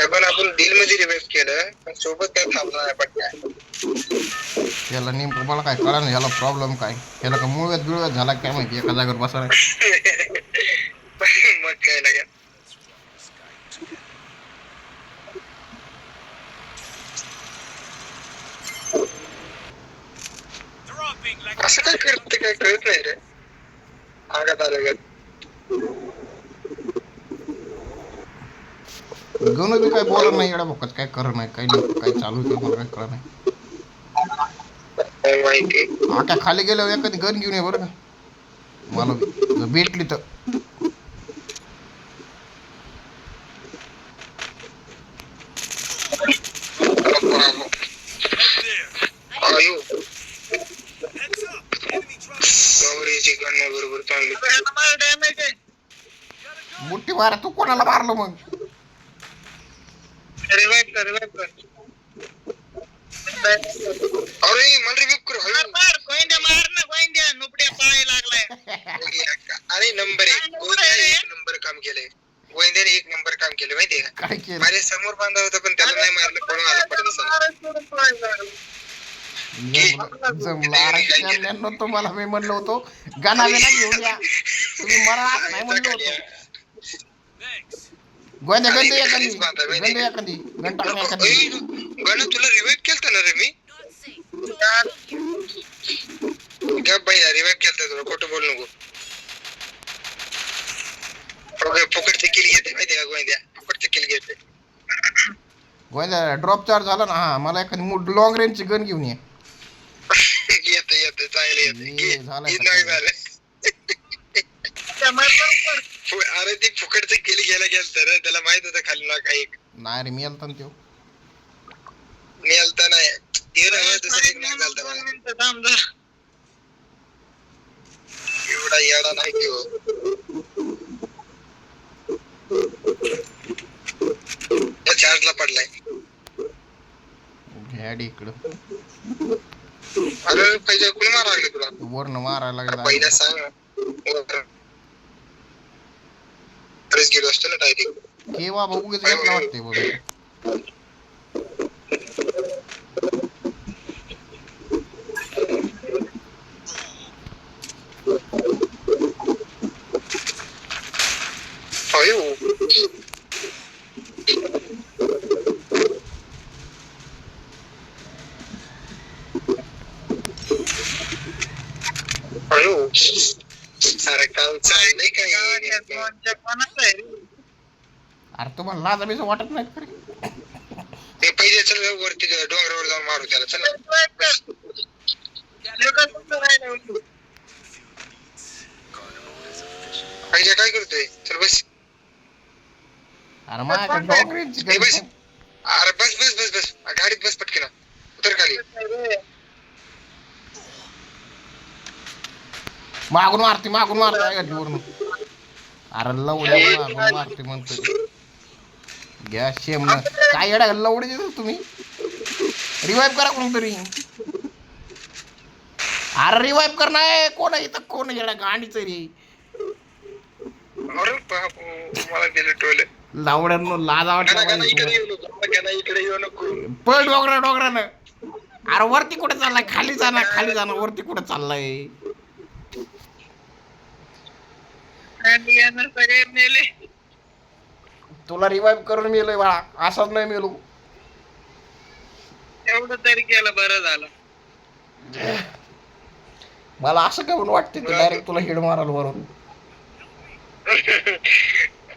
Double आपण deal मध्ये revive केलं पण सोबत काय थांबला नाही पटकन. याला नेमकं मला काय कळा नाही, याला प्रॉब्लेम काय, याला का मुळव्यात बिळव्यात झाला काय माहिती, एका जागेवर बसा मग काय लागेल. असं काय करते काय कळत नाही रे, आगात आलं. गणू बी काय बोलत नाही, एवढा भोकात काय कर नाही, काय नेमकं काय चालू आहे मला काय कळा नाही. माहिती आख्या खाली गेल्यावर एखादी गन घेऊन ये बरं का, मला जर भेटली तर. बरोबर चांगली मोठी मारा, तू कोणाला मारलं मग? रिवाइव कर. अरे मला रिवाइव कर. गोविंद्या नुपड्या पाय लागलाय. अरे नंबर 1 नंबर काम केलंय गोविंद्याने, 1 नंबर काम केलं माहितीये का. काय केलं? माझ्या समोर बांधा होता पण त्याला नाही मारलं, पळून आला पडत. जमलं आरक्षण तुम्हाला मी म्हणलो होतो गाणा घेऊन या, तुम्ही मला नाही म्हणलो होतो. गोंद्या गंध एखादी गण टाकण्या एखादी. गण तुला रिवाइव केलता ना रे मी. गप बाई, रिवाइव केलता तुला, खोटं बोल नको. फुकटचे किल घेते माहिती का गोविंद्या, फुकटचे किल घेते. गोंद्या ड्रॉप चार्ज झाला ना, हा मला एखादी लॉंग रेंजची गन घेऊन ये. येते चांगले येते झालंय अरे ते फुकटचं किल घ्यायला गेलं तर त्याला माहित होतं खाली ना काही. नाही रे, मी आलता ना त्यो. मी आलता नाही, दुसरा एक नाक झालता. एवढा येडा नाही त्यो. चार्जला पडलाय. घ्याडी इकडं. अरे पैसे कुणी मारा लागले तुला? वरनं मारायला लागला. पहिला सांग गेलो असतो ना डायरेक्ट. के बाबा उगीच घेतला वाटते बघ. अरे काम चाललंय काय? अरे तुम्हाला लाजा बिजा वाटत नाही खरे? ते पहिले चल वरती डोंगरावर जाऊन मारू त्याला. चल पहिले काय करतोय? चल बस. अरे माझ्याकडे डॉगरीची गन. अरे बस गाडीत बस पटकन, उतर खाली. मागून मारते वरून. अरे लवड्या मागून मारते म्हणतो. घ्या शेम ना काय येडा लवडे देतो तुम्ही. रिवाइव करा कोणतरी. अरे रिवाइव कर नाही, कोण इथं कोण येडा गांडीच रे. अरे बापू मला गेलं टोले. लावड्यांनो लाजा वाटला इकडे येऊ नको. पळ डोंगरानं. अरे वरती कुठे चाललाय? खाली जाणार वरती कुठे चाललाय? तुला रिवाइव करून मेलोय बाळा, असाच नाही मेलो. एवढं तरी केलं बरं झालं. मला असं काय म्हणून वाटते डायरेक्ट तुला हेड मारायला वरून.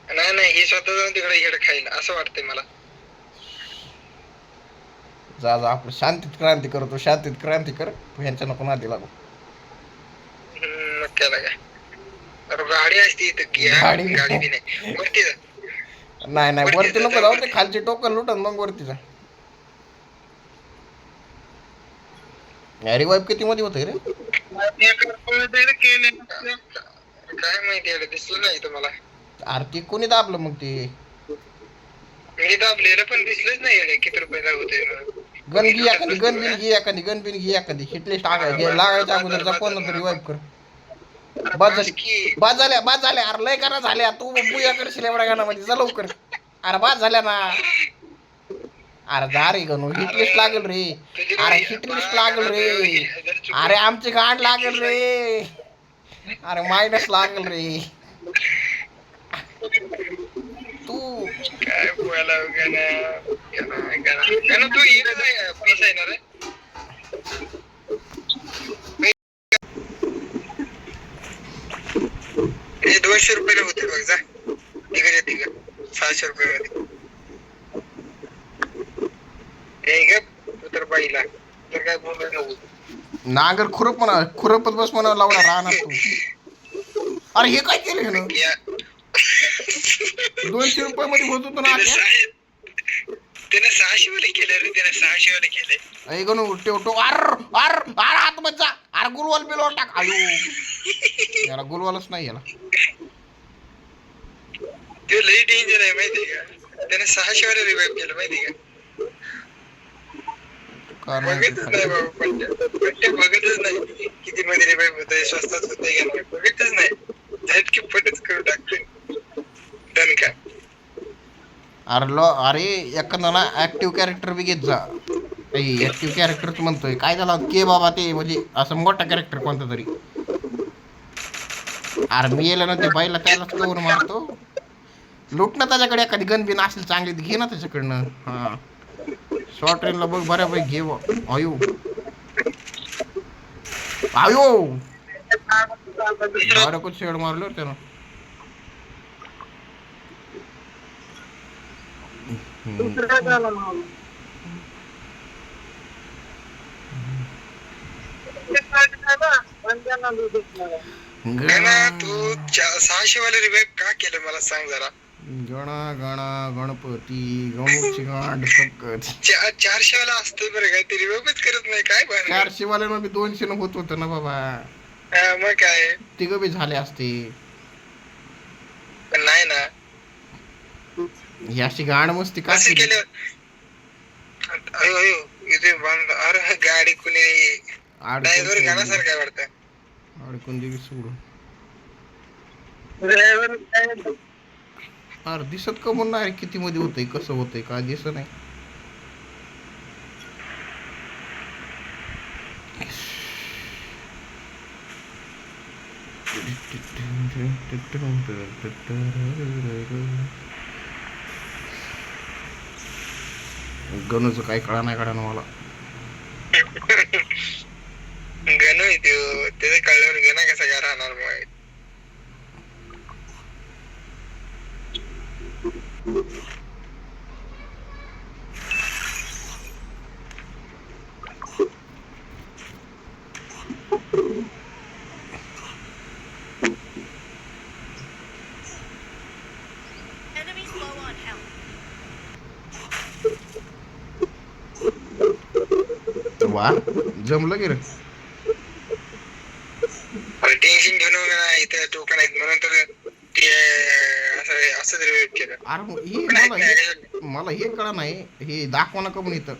नाही हे स्वतः जाऊन तिकडे हेड खाईल असं वाटतंय मला. जा आपलं शांतीत क्रांती करतो, शांतीत क्रांती कर. ह्यांच्या नको नादी लागू. मग केला काय? अरे गाडी असती इथं की गाडी बी नाही. वरती जा. नाही वरती नको जाऊ, ते खालची टोकन लुटन मग वरती जा. रिवाइव किती मध्ये होतंय रे? काय माहिती दिसलं नाही तुम्हाला. अरे ते कोणी दाबलं मग? ते मी दाबलेलं पण दिसलंच नाही किती रुपये होते. गन बिन घे एखादी हिटलिस्ट लागायच्या अगोदर कोण तर रिवाइव कर. बाद झाल्या. अरे लय करा झाल्या, तू बुया करशील एवढ्या गाण्यामध्ये. जा लवकर. अरे बाद झाल्या ना. अरे जा रे गणू हिट लिस्ट लागेल रे. अरे हिट लिस्ट लागेल रे. अरे आमची गांड लागेल रे. अरे मायनस लागेल रे. तू काय बोला गणा तू पीस आहे ना रे. हे 200 रुपयाला होते बघ जा. तिघ 600 रुपये मध्ये. तू तर पाहिला तर काय बोलू नको. नांगर खुरपत बस म्हणा लावला राहणार तू. अरे हे काय केलं ना 200 रुपये मध्ये होत होतं ना. त्याने 600 वाले केले रे. त्याने 600 वाले केले. ऐ गणू टेवटो अर अर अर आत मजा. अरे गुलवाल बिलवाल टाक. आयो याला गुलवालच नाही याला. ते लई डेंजर आहे माहितीये का. त्याने 600 वाले रिवाइव केलं माहितीये का. बघतच नाही बाबा. पट्ट्या बघतच नाही किती मध्ये रिवाइव होत आहे. स्वस्तात होत आहे का बघतच नाही. झटकी पटच करून टाकतोय. डन का. अरे एखादा ना ऍक्टिव्ह कॅरेक्टर बी घेत जा. ऍक्टिव्ह कॅरेक्टरच म्हणतोय काय झाला के बाबा ते म्हणजे असं मोठा कॅरेक्टर कोणता तरी. अरे मी येलं ना ते बाईला त्यालाच कवर मारतो. लुट ना त्याच्याकडे एखादी गन बिन असेल चांगली घे ना त्याच्याकडनं. हा शॉर्ट ट्रेनला बघ बऱ्यापैकी घे. आयो आयो बरं कुछ शेड मारलो त्यानं. गणा तू 600 वाले रिवाइव का केलं मला सांग जरा. गणा गणा गणपती गणूची गांड सकट. 400 वाला असतोय बरं काय. ते रिवाइवच करत नाही काय. 400 वाल्यानं बी 200 न होत होतं ना बाबा. मग काय तिघ बी झाले असते. पण नाही ना याशी गांड मस्ती का केलं. अयो इथे बंद. अरे गाडी कुणी ड्रायव्हर गाण्यासारखं वाटतं. अडकून दिली सोडून. अरे दिसत का म्हणून नाही किती मध्ये होतंय कसं होतंय काय दिसत नाही. गणूचं काय कळा नाही कळा ना मला. गणू आहे तो. त्याचं कळल्यावर गणा कसा काय राहणार मग. वा जमलं की रे. टेन्शन घेऊन इथे टोकन आहेत म्हणून तर ते असं रिवाइव केलं. अरे मला हे कळा नाही हे दाखवा ना कमून इथं.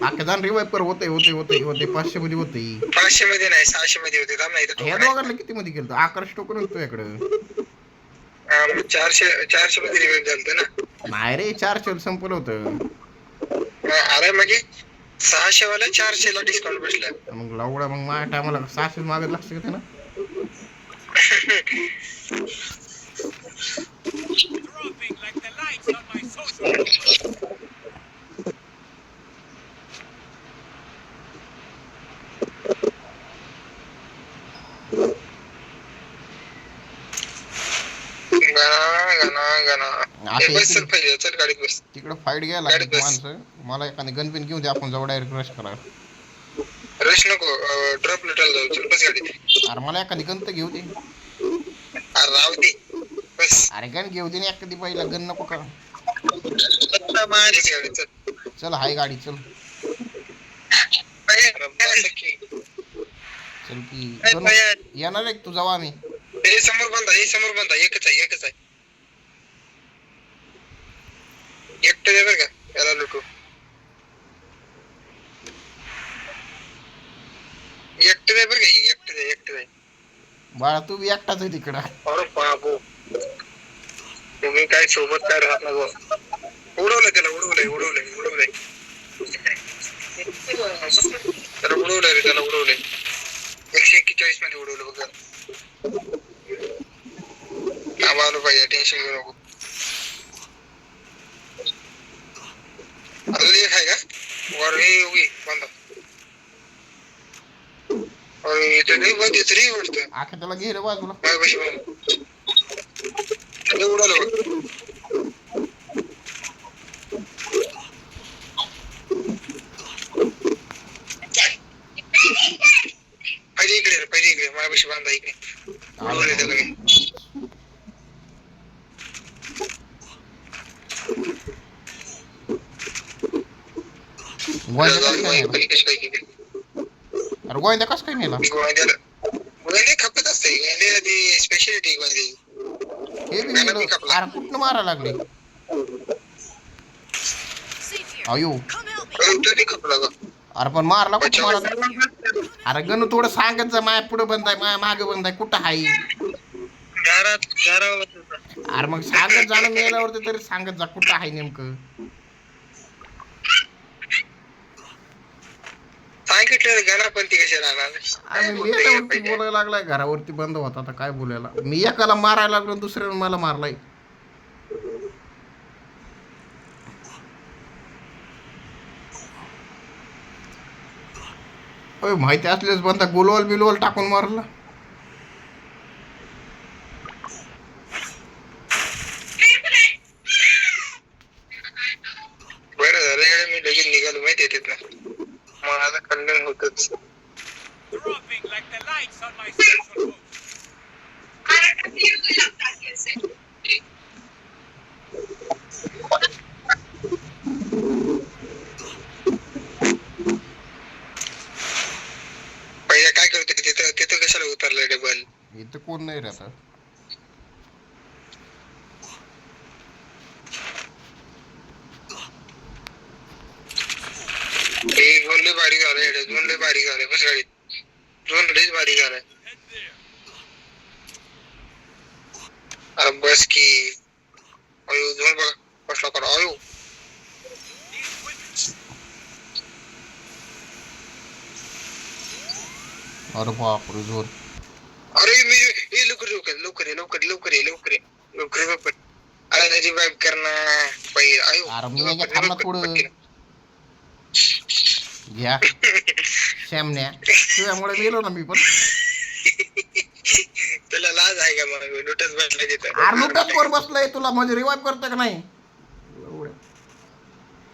अख्ख्या जाण रिवाइव कर होते 500 मध्ये होते. 500 मध्ये नाही 600 मध्ये होते. थांब ना इथं ह्या दोघांना किती मध्ये केलं. 11 टोकन होतो याकडं. 400 मध्ये रिवाइव झालं ना. नाही रे 400 संपलं होतं. अरे म्हणजे 600 वाला 400 ला डिस्काउंट बसला. मग लावडा मग माझ्या टायमाला 600 मागत लक्ष घेते ना. तिकडे फाईट घ्यायला माणसं. मला एखादी गनपिन घेऊन दे आपण जाऊ डायरेक्ट रश करा. रश नको ड्रॉप लुटायला जाऊ. चल बस गाडी. अरे मला एखादी गन तर घेऊ दे. अरे राहू दे बस. अरे गन घेऊ दे ना एखादी पहिला गन नको का. चल हाय गाडी चल. चल की येणार आहे तू जाऊ आम्ही. समोर बांधा एकच आहे. एकटं दे बरं का याला लुटू. एकटं दे बरं का. एकटं दे बाळा तू बी एकटाच आहे तिकडं. अरे बाबू तुम्ही काय सोबत काय राहत ना. उडवलंय त्याला. उडवलंय ए उगी बंद अरे इथे नाही बंद रे वाटतं आखे त्याला घे रे बाजूला माझ्यापाशी बंद उडालो पाहिजे इकडे माझ्यापाशी बांधा इकडे उडवले त्याला मी गोविंदा कसं काय नेला गोविंदे खपत असते गोविंदे ती स्पेशालिटी गोविंदे हे बी नेलं अरे कुठनं मारा लागले अयो खपला का अरे पण मारला कुठं मारा अरे गणू थोडं सांगत जा माया पुढं बंद आहे माया मागे बंद आहे कुठं आहे अरे मग सांगत जाणं मेल्यावरती तरी सांगत जा कुठं आहे नेमकं सांगितलं गणापंती कशा राहणार लेटावरती बोलायला लागलाय घरावरती बंद होता आता काय बोलायला मी एकाला मारायला लागलो दुसऱ्यानं मला मारलाय माहिती असलेच बंद गुलवल बिलवल टाकून मारला बरं झालं मी लगेच निघालो माहिती आहे तिथनं माझं कल्याण होतच पहिला काय करतो तिथं तिथं कशाला उतरलं डबल इथं कोण नाही राहत झोन लय बारीक झालंय झोन लय बारीक झालंय बस गाडीत झोन लयच बारीक झालाय अरे बस की अयो झोन बघ कसला करा अयो अरे बापरे जोर अरे मी लवकर अरे रिवाइव करना पहिले आयो अरे मी थांबला थोडं घ्या श्यामण्या तुझ्यामुळे गेलो ना मी पण तुला लाज आहे का मग लुटच बसला तिथं अरे लुटच वर बसलाय तुला म्हणजे रिवाइव करते का नाही